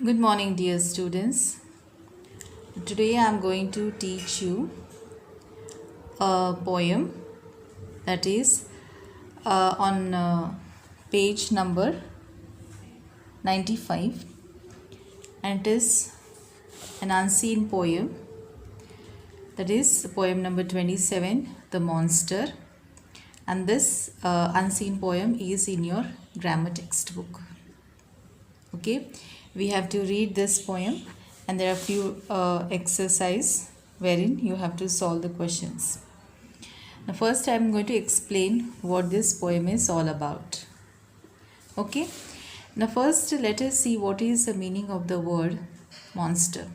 Good morning, dear students. Today I am going to teach you a poem that is on page number 95, and it is an unseen poem, that is poem number 27, The Monster. And this unseen poem is in your grammar textbook. Okay, we have to read this poem, and there are few exercise wherein you have to solve the questions. Now first I am going to explain what this poem is all about. Okay, now first let us see what is the meaning of the word monster.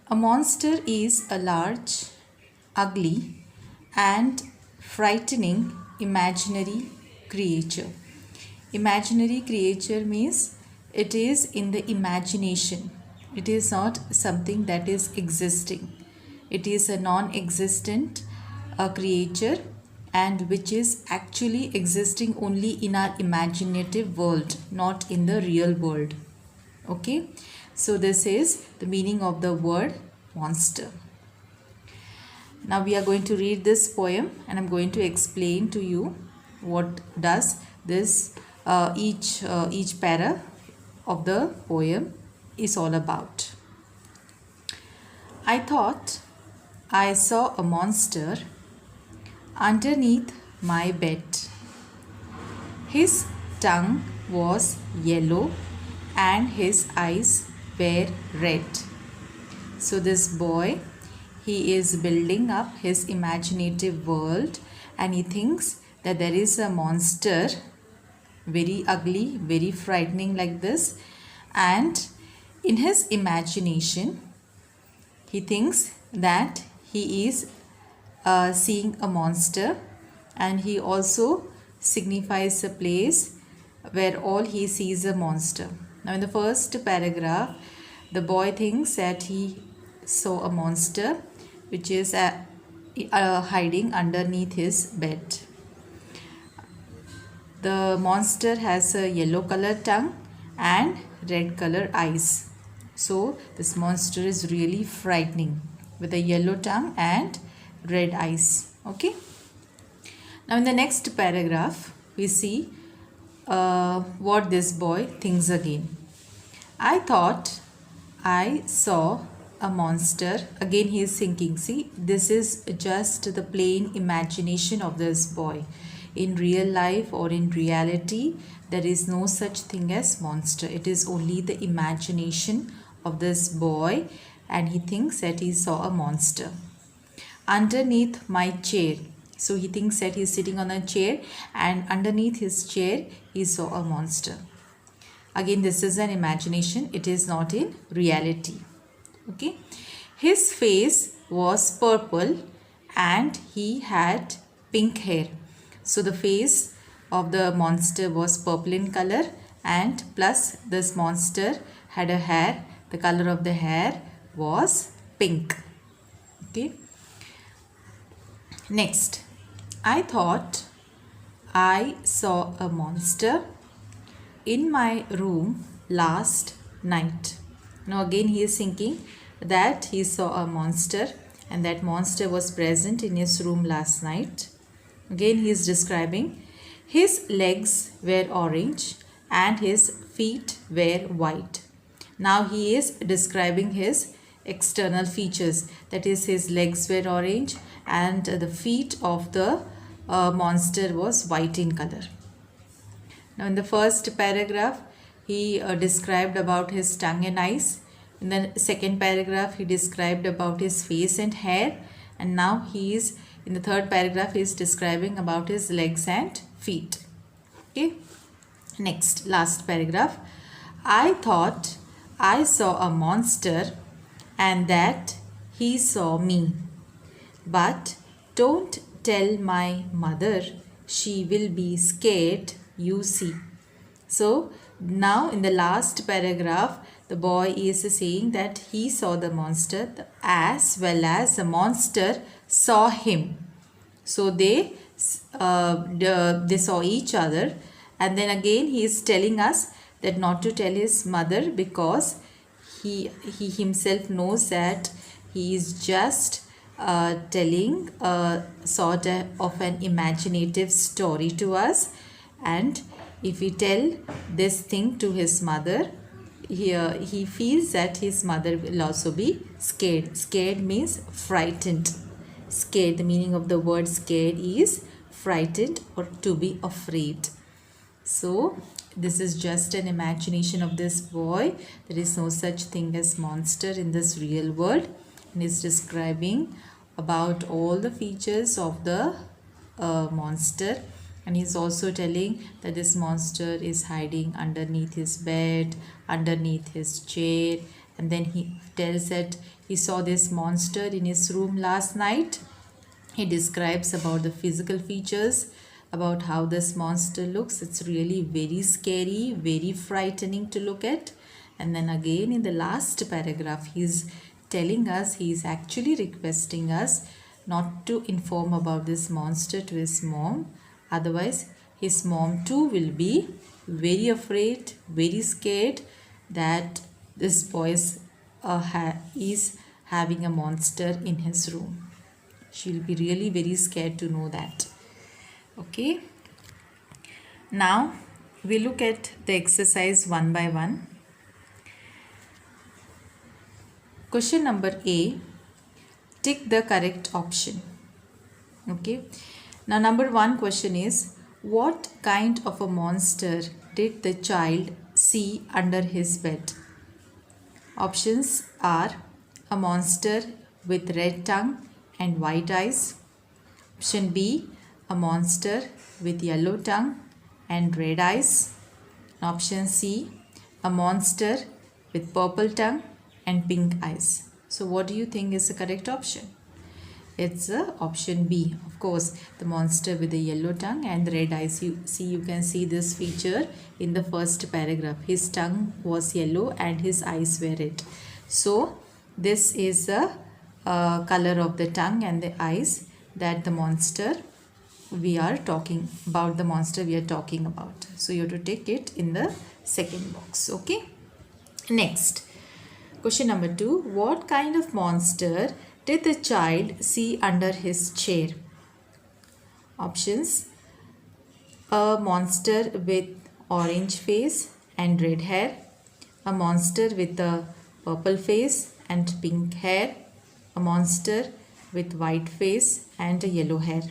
A monster is a large, ugly and frightening imaginary creature. Imaginary creature means it is in the imagination. It is not something that is existing. It is a non-existent creature, and which is actually existing only in our imaginative world, not in the real world. Okay, so this is the meaning of the word monster. Now we are going to read this poem, and I'm going to explain to you what does this each para of the poem is all about. I thought I saw a monster underneath my bed. His tongue was yellow and his eyes were red. So this boy, he is building up his imaginative world, and he thinks that there is a monster, very ugly, very frightening like this, and in his imagination he thinks that he is seeing a monster, and he also signifies a place where all he sees a monster. Now in the first paragraph, the boy thinks that he saw a monster which is hiding underneath his bed. The monster has a yellow color tongue and red color eyes. So this monster is really frightening with a yellow tongue and red eyes. Okay. Now in the next paragraph, we see what this boy thinks again. I thought I saw a monster. Again he is thinking. See, this is just the plain imagination of this boy. In real life or in reality, there is no such thing as monster. It is only the imagination of this boy, and he thinks that he saw a monster underneath my chair. So he thinks that he is sitting on a chair, and underneath his chair he saw a monster. Again, this is an imagination. It is not in reality. Okay. His face was purple and he had pink hair. So the face of the monster was purple in color, and plus this monster had a hair. The color of the hair was pink. Okay. Next, I thought I saw a monster in my room last night. Now again he is thinking that he saw a monster, and that monster was present in his room last night. Again he is describing his legs were orange and his feet were white. Now he is describing his external features, that is his legs were orange and the feet of the monster was white in color. Now in the first paragraph he described about his tongue and eyes. In the second paragraph he described about his face and hair, and now he is in the third paragraph he is describing about his legs and feet. Okay. Next, last paragraph. I thought I saw a monster and that he saw me. But don't tell my mother, she will be scared, you see. So now in the last paragraph, the boy is saying that he saw the monster as well as the monster saw him. So they saw each other, and then again he is telling us that not to tell his mother because he himself knows that he is just telling a sort of an imaginative story to us, and if we tell this thing to his mother, he feels that his mother will also be scared. Scared means frightened. Scared, the meaning of the word scared is frightened or to be afraid. So this is just an imagination of this boy. There is no such thing as monster in this real world, and is describing about all the features of the monster, and he's also telling that this monster is hiding underneath his bed, underneath his chair, and then he tells that he saw this monster in his room last night. He describes about the physical features, about how this monster looks. It's really very scary, very frightening to look at. And then again in the last paragraph, he's telling us, he's actually requesting us not to inform about this monster to his mom. Otherwise, his mom too will be very afraid, very scared that this boy is having a monster in his room. She'll be really very scared to know that. Okay. Now we look at the exercise one by one. Question number A. Tick the correct option. Okay. Now number one question is, what kind of a monster did the child see under his bed? Options are a monster with red tongue and white eyes. Option B, a monster with yellow tongue and red eyes. Option C, a monster with purple tongue and pink eyes. So what do you think is the correct option? It's option B. Of course, the monster with the yellow tongue and red eyes. You can see this feature in the first paragraph. His tongue was yellow and his eyes were red. So this is the color of the tongue and the eyes that the monster we are talking about. So you have to take it in the second box. Okay. Next, question number 2. What kind of monster did the child see under his chair? Options: a monster with orange face and red hair, a monster with a purple face and pink hair, a monster with white face and a yellow hair.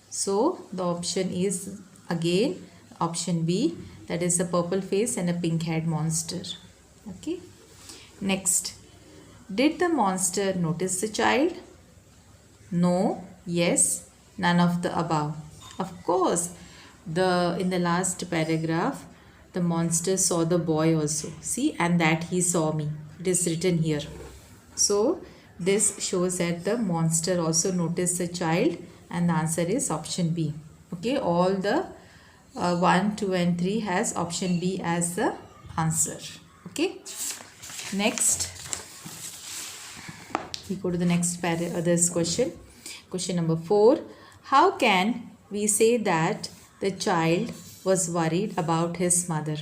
So the option is again option B, that is a purple face and a pink haired monster. Okay. Next, did the monster notice the child? No, yes, none of the above. Of course, in the last paragraph, the monster saw the boy also. See, and that he saw me. It is written here. So this shows that the monster also noticed the child, and the answer is option B. Okay, all the 1, 2 and 3 has option B as the answer. Okay. Next, we go to the next this question. Question number 4. How can we say that the child was worried about his mother?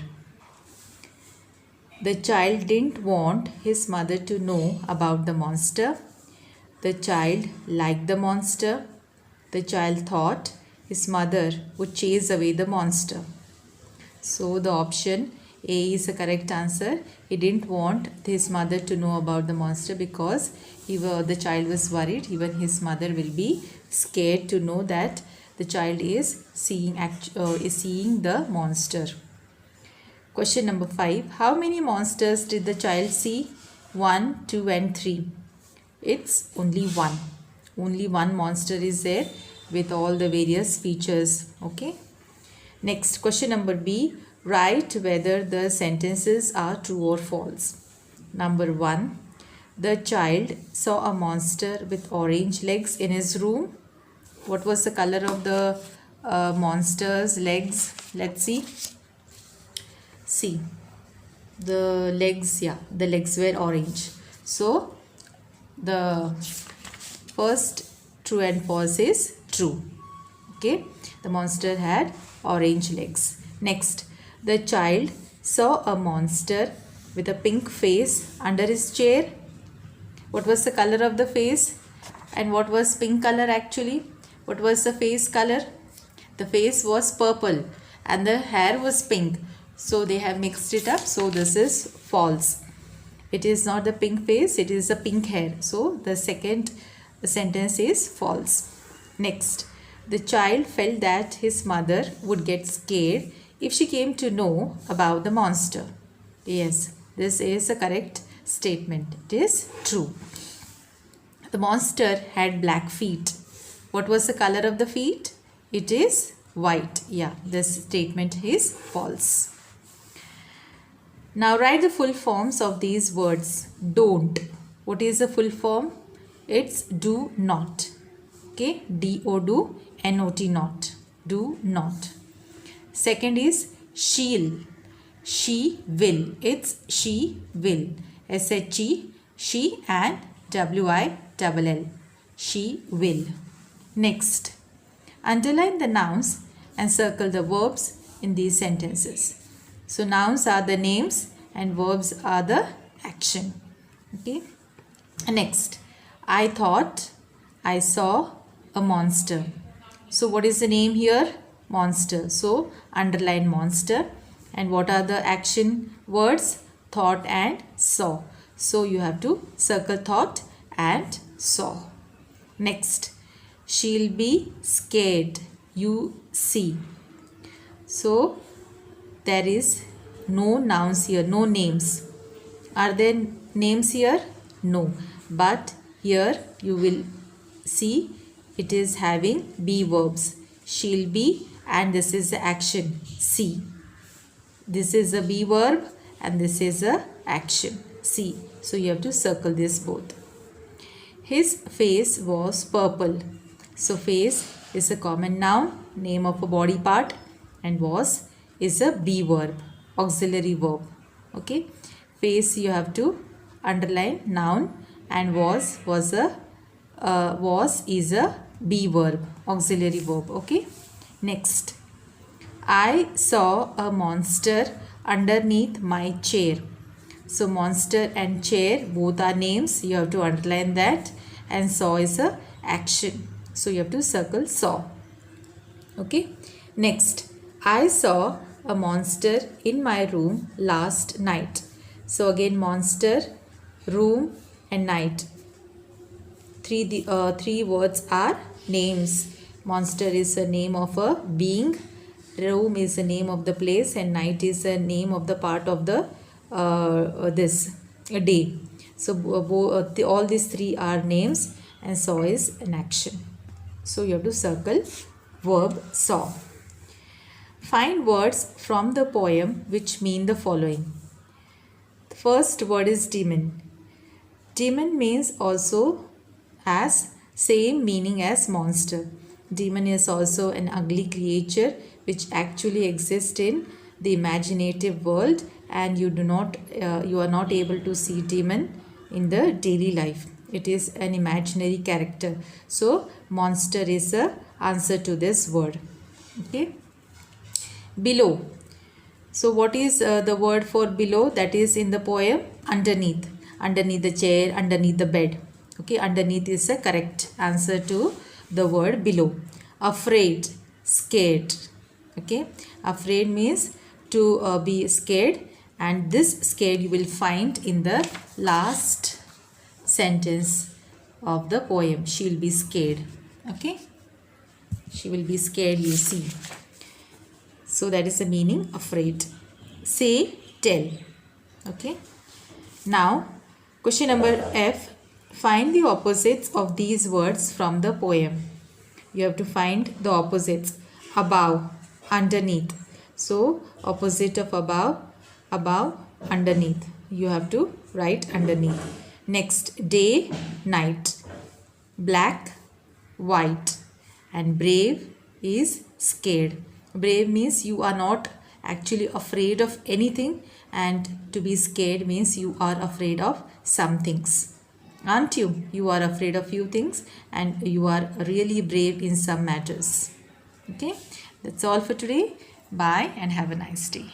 The child didn't want his mother to know about the monster. The child liked the monster. The child thought his mother would chase away the monster. So the option A is the correct answer. He didn't want his mother to know about the monster because the child was worried. Even his mother will be scared to know that the child is seeing the monster. Question number 5. How many monsters did the child see? 1, 2 and 3. It's only one. Only one monster is there with all the various features. Okay. Next, question number B. Write whether the sentences are true or false. Number 1. The child saw a monster with orange legs in his room. What was the color of the monster's legs? Let's see. See, the legs, the legs were orange. So the first true and false is true. Okay, the monster had orange legs. Next, the child saw a monster with a pink face under his chair. What was the color of the face? And what was pink color actually? What was the face color? The face was purple and the hair was pink. So they have mixed it up. So this is false. It is not the pink face, it is the pink hair. So the second sentence is false. Next, the child felt that his mother would get scared if she came to know about the monster. Yes, this is a correct statement. It is true. The monster had black feet. What was the color of the feet? It is white. Yeah, this statement is false. Now write the full forms of these words. Don't. What is the full form? It's do not. Okay, D-O-do, N-O-T not. Do not. Second is she'll. She will. It's she will. S-H-E, she and W-I-L-L. She will. Next, underline the nouns and circle the verbs in these sentences. So nouns are the names and verbs are the action. Okay. Next, I thought I saw a monster. So what is the name here? Monster. So underline monster. And what are the action words? Thought and saw. So you have to circle thought and saw. Next, she'll be scared. You see. So there is no nouns here, no names. Are there names here? No. But here you will see it is having be verbs. She'll be and this is the action. See. This is a be verb and this is a action. See. So you have to circle this both. His face was purple. So face is a common noun, name of a body part, and was is a be verb, auxiliary verb. Okay. Face you have to underline noun and was is a be verb, auxiliary verb. Okay. Next, I saw a monster underneath my chair. So monster and chair both are names. You have to underline that, and saw is a action. So you have to circle saw. Okay. Next, I saw a monster in my room last night. So again monster, room and night. Three words are names. Monster is the name of a being, room is the name of the place, and night is the name of the part of the day. So all these three are names and saw is an action. So you have to circle verb saw. Find words from the poem which mean the following. The first word is demon. Demon means also as same meaning as monster. Demon is also an ugly creature which actually exists in the imaginative world, and you are not able to see demon in the daily life. It is an imaginary character. So monster is the answer to this word. Okay. Below. So what is the word for below? That is in the poem underneath. Underneath the chair, underneath the bed. Okay, underneath is the correct answer to the word below. Afraid, scared. Okay, afraid means to be scared, and this scared you will find in the last sentence of the poem. She will be scared. Okay, she will be scared, you see. So that is the meaning, afraid. Say, tell. Okay. Now, question number F. Find the opposites of these words from the poem. You have to find the opposites. Above, underneath. So, opposite of above, underneath. You have to write underneath. Next, day, night. Black, white. And brave is scared. Brave means you are not actually afraid of anything, and to be scared means you are afraid of some things. Aren't you? You are afraid of few things and you are really brave in some matters. Okay, that's all for today. Bye and have a nice day.